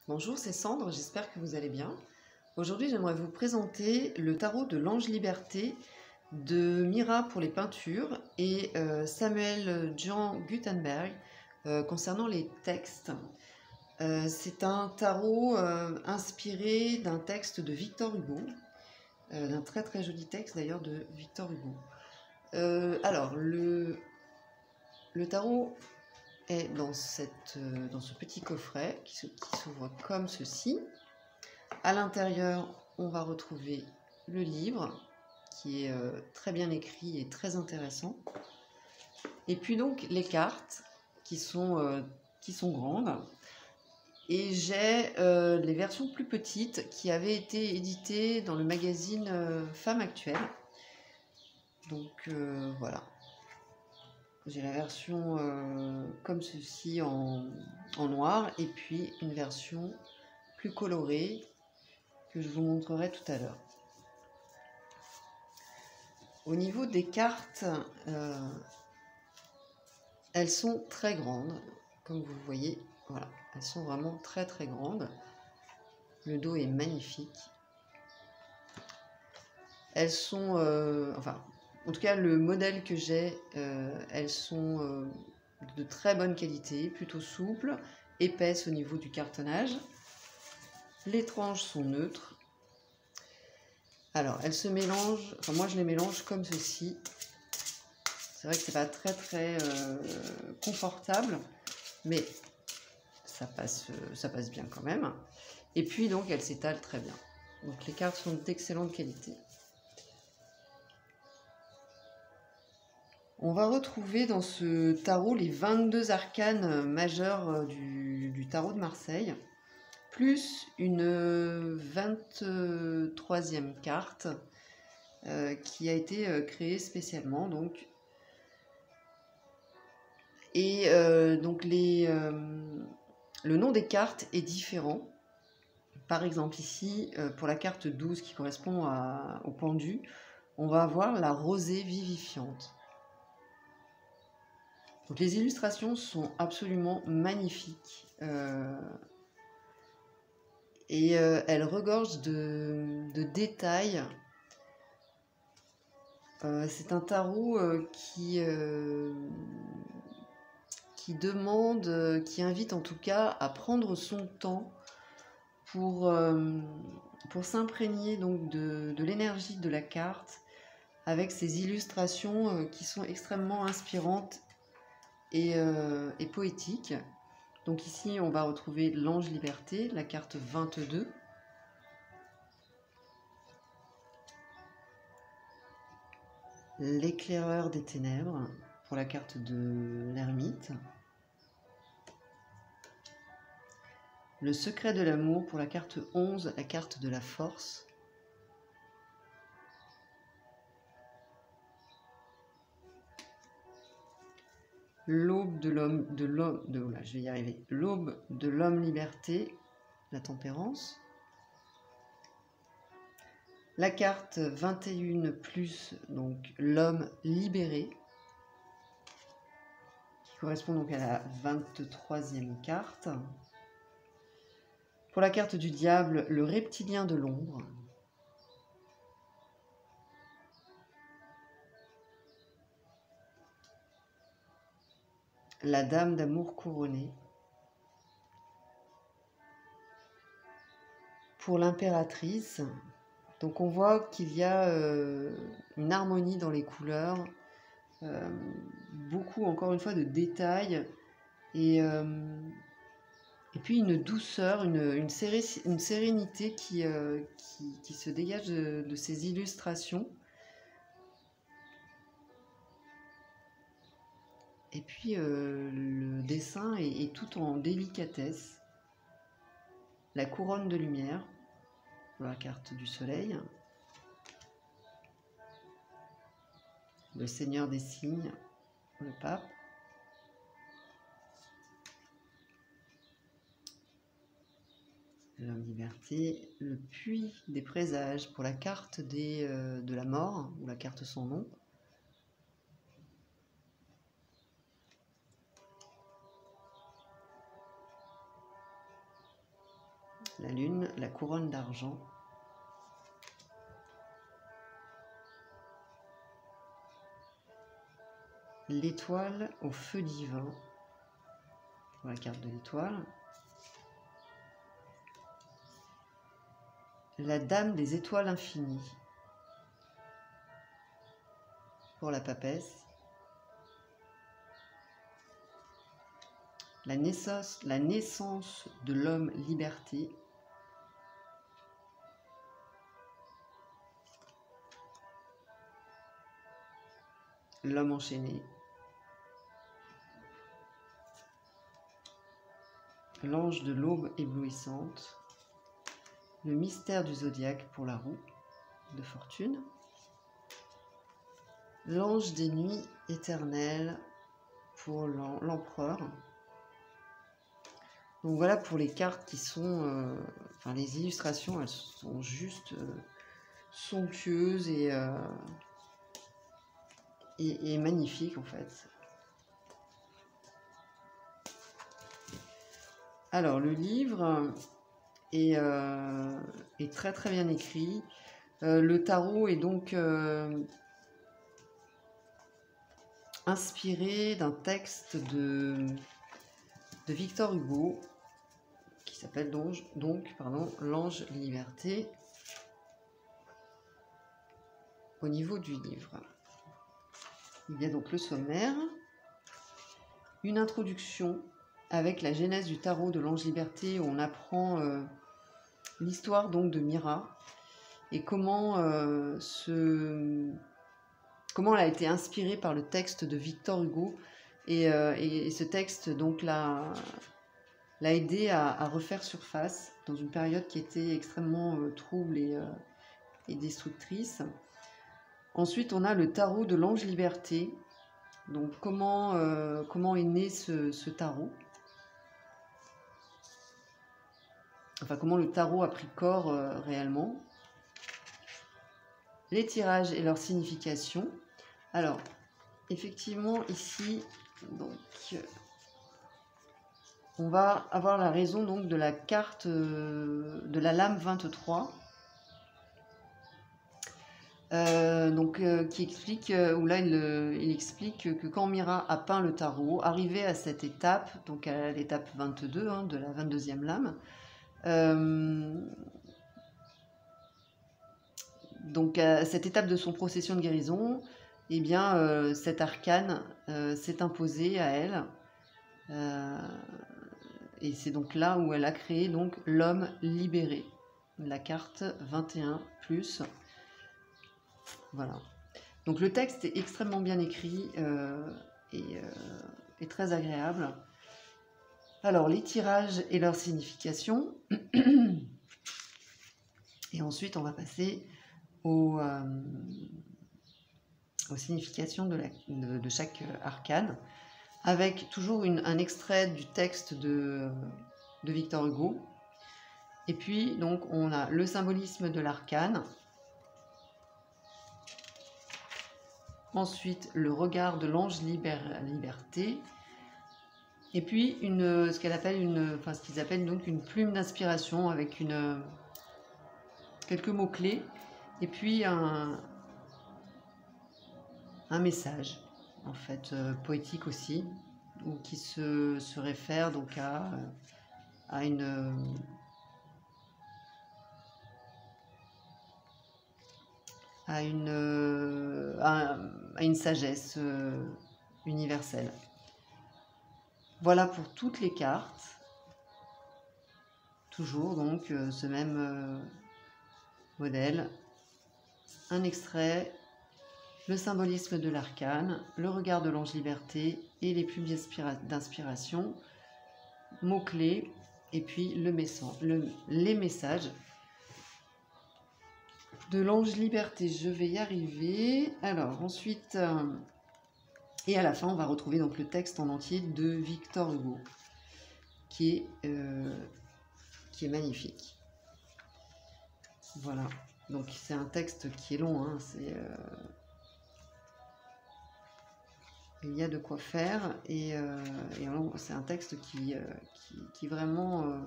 Bonjour, c'est Sandre, j'espère que vous allez bien. Aujourd'hui, j'aimerais vous présenter le tarot de l'Ange Liberté de Mira pour les peintures et Samuel Jean Gutenberg concernant les textes. C'est un tarot inspiré d'un texte de Victor Hugo, d'un très joli texte d'ailleurs de Victor Hugo. Le tarot est dans ce petit coffret qui s'ouvre comme ceci. À l'intérieur, on va retrouver le livre qui est très bien écrit et très intéressant. Et puis donc les cartes qui sont grandes. Et j'ai les versions plus petites qui avaient été éditées dans le magazine Femme Actuelle. Donc voilà. J'ai la version comme ceci en noir et puis une version plus colorée que je vous montrerai tout à l'heure. Au niveau des cartes, elles sont très grandes, comme vous le voyez. Voilà, elles sont vraiment très grandes. Le dos est magnifique. Elles sont, en tout cas le modèle que j'ai, elles sont de très bonne qualité, plutôt souples, épaisses au niveau du cartonnage. Les tranches sont neutres. Alors, elles se mélangent, enfin moi je les mélange comme ceci. C'est vrai que c'est pas très confortable, mais ça passe bien quand même. Et puis donc elles s'étalent très bien. Donc les cartes sont d'excellente qualité. On va retrouver dans ce tarot les 22 arcanes majeurs du tarot de Marseille, plus une 23e carte qui a été créée spécialement. Donc. Et donc le nom des cartes est différent. Par exemple ici, pour la carte 12 qui correspond au pendu, on va avoir la rosée vivifiante. Donc les illustrations sont absolument magnifiques et elles regorgent de détails. C'est un tarot qui invite en tout cas à prendre son temps pour s'imprégner donc de l'énergie de la carte avec ces illustrations qui sont extrêmement inspirantes et poétiques. Donc ici on va retrouver l'Ange Liberté, la carte 22. L'éclaireur des ténèbres pour la carte de l'ermite. Le secret de l'amour pour la carte 11, la carte de la force. L'aube de l'homme, je vais y arriver. L'aube de l'homme liberté, la tempérance. La carte 21 plus, donc l'homme libéré, qui correspond donc à la 23e carte. Pour la carte du diable, le reptilien de l'ombre. La dame d'amour couronnée. Pour l'impératrice, donc on voit qu'il y a une harmonie dans les couleurs, beaucoup encore une fois de détails et puis une douceur, une sérénité qui se dégage de ces illustrations. Et puis le dessin est tout en délicatesse. La couronne de lumière, pour la carte du soleil. Le Seigneur des signes, le pape. L'homme liberté, le puits des présages pour la carte de la mort, ou la carte sans nom. la lune, la couronne d'argent. L'étoile au feu divin, pour la carte de l'étoile. La dame des étoiles infinies, pour la papesse. La naissance de l'homme liberté. L'homme enchaîné. L'ange de l'aube éblouissante. Le mystère du zodiaque pour la roue de fortune. L'ange des nuits éternelles pour l'empereur. Donc voilà pour les cartes qui sont... enfin, les illustrations, elles sont juste somptueuses et magnifiques en fait. Alors, le livre est très très bien écrit. Le tarot est donc inspiré d'un texte de Victor Hugo, qui s'appelle donc L'Ange Liberté, au niveau du livre. Il y a donc le sommaire, une introduction avec la genèse du tarot de l'Ange Liberté, où on apprend l'histoire donc de Mira et comment elle a été inspirée par le texte de Victor Hugo, et ce texte donc l'a aidé à refaire surface dans une période qui était extrêmement trouble et destructrice. Ensuite, on a le tarot de l'Ange Liberté. Donc comment est né ce tarot, enfin comment le tarot a pris corps réellement, les tirages et leur signification. Alors effectivement ici donc on va avoir la raison donc de la carte de la lame 23, qui explique, où là il explique que quand Mira a peint le tarot, arrivé à cette étape, donc à l'étape 22 de la 22e lame, donc à cette étape de son procession de guérison, eh bien cet arcane s'est imposé à elle, et c'est donc là où elle a créé donc l'homme libéré, la carte 21+. Voilà. Donc le texte est extrêmement bien écrit et très agréable. Alors les tirages et leur signification. Et ensuite on va passer aux significations de chaque arcane, avec toujours un extrait du texte de Victor Hugo. Et puis donc on a le symbolisme de l'arcane. Ensuite, le regard de l'ange liberté. Et puis, ce qu'ils appellent donc une plume d'inspiration avec quelques mots-clés. Et puis, un message, en fait, poétique aussi, ou qui se réfère donc à une sagesse universelle. Voilà pour toutes les cartes. Toujours donc ce même modèle. Un extrait, le symbolisme de l'arcane, le regard de l'ange liberté et les plumes d'inspiration, mots-clés, et puis les messages de l'ange liberté. Je vais y arriver. Alors ensuite, et à la fin, on va retrouver donc le texte en entier de Victor Hugo, qui est magnifique. Voilà. Donc c'est un texte qui est long, hein, il y a de quoi faire, et c'est un texte qui vraiment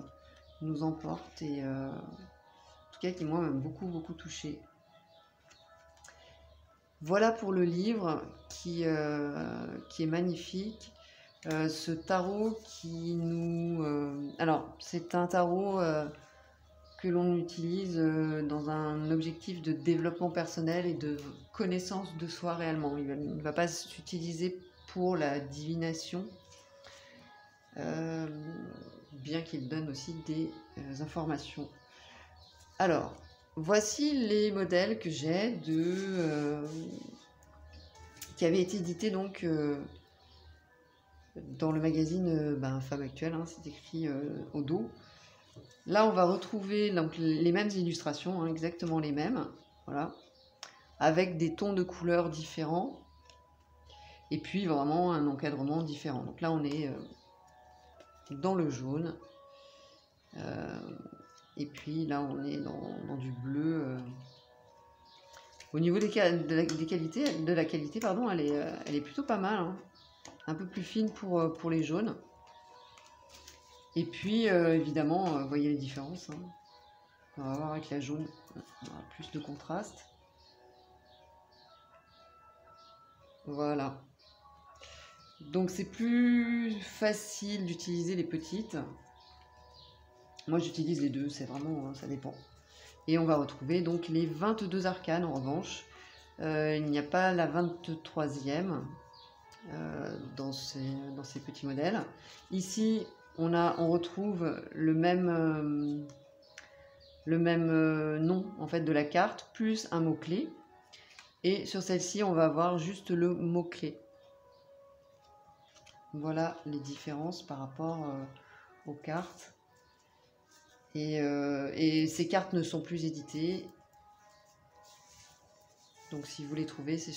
nous nous emporte et en tout cas qui moi m'a beaucoup touchée. Voilà pour le livre qui est magnifique. Ce tarot qui nous... alors, c'est un tarot que l'on utilise dans un objectif de développement personnel et de connaissance de soi réellement. Il ne va pas s'utiliser pour la divination, bien qu'il donne aussi des informations. Alors, voici les modèles que j'ai qui avaient été édités donc dans le magazine Femme Actuelle, hein, c'est écrit au dos. Là, on va retrouver donc, les mêmes illustrations, hein, exactement les mêmes, voilà, avec des tons de couleurs différents, et puis vraiment un encadrement différent. Donc là, on est dans le jaune, et puis là, on est dans du bleu. Au niveau de la qualité, pardon, elle est plutôt pas mal, hein. Un peu plus fine pour les jaunes. Et puis, évidemment, vous voyez les différences, hein. On va voir avec la jaune, on aura plus de contraste. Voilà. Donc, c'est plus facile d'utiliser les petites. Moi, j'utilise les deux, c'est vraiment, ça dépend. Et on va retrouver donc les 22 arcanes, en revanche. Il n'y a pas la 23e dans ces petits modèles. Ici, on retrouve le même nom en fait de la carte, plus un mot-clé. Et sur celle-ci, on va avoir juste le mot-clé. Voilà les différences par rapport aux cartes. Et ces cartes ne sont plus éditées. Donc si vous les trouvez, c'est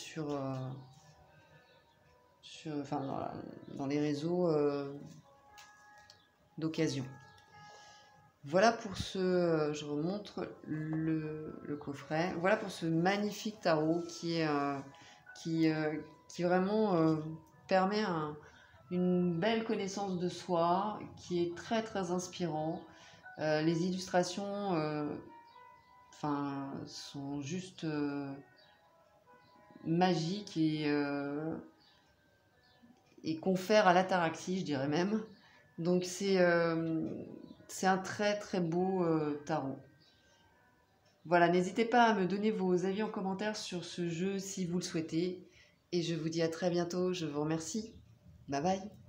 dans les réseaux d'occasion. Voilà pour je vous montre le coffret. Voilà pour ce magnifique tarot qui vraiment permet une belle connaissance de soi, qui est très très inspirant. Les illustrations sont juste magiques et confèrent à l'ataraxie, je dirais même. Donc c'est un très très beau tarot. Voilà, n'hésitez pas à me donner vos avis en commentaire sur ce jeu si vous le souhaitez. Et je vous dis à très bientôt, je vous remercie. Bye bye.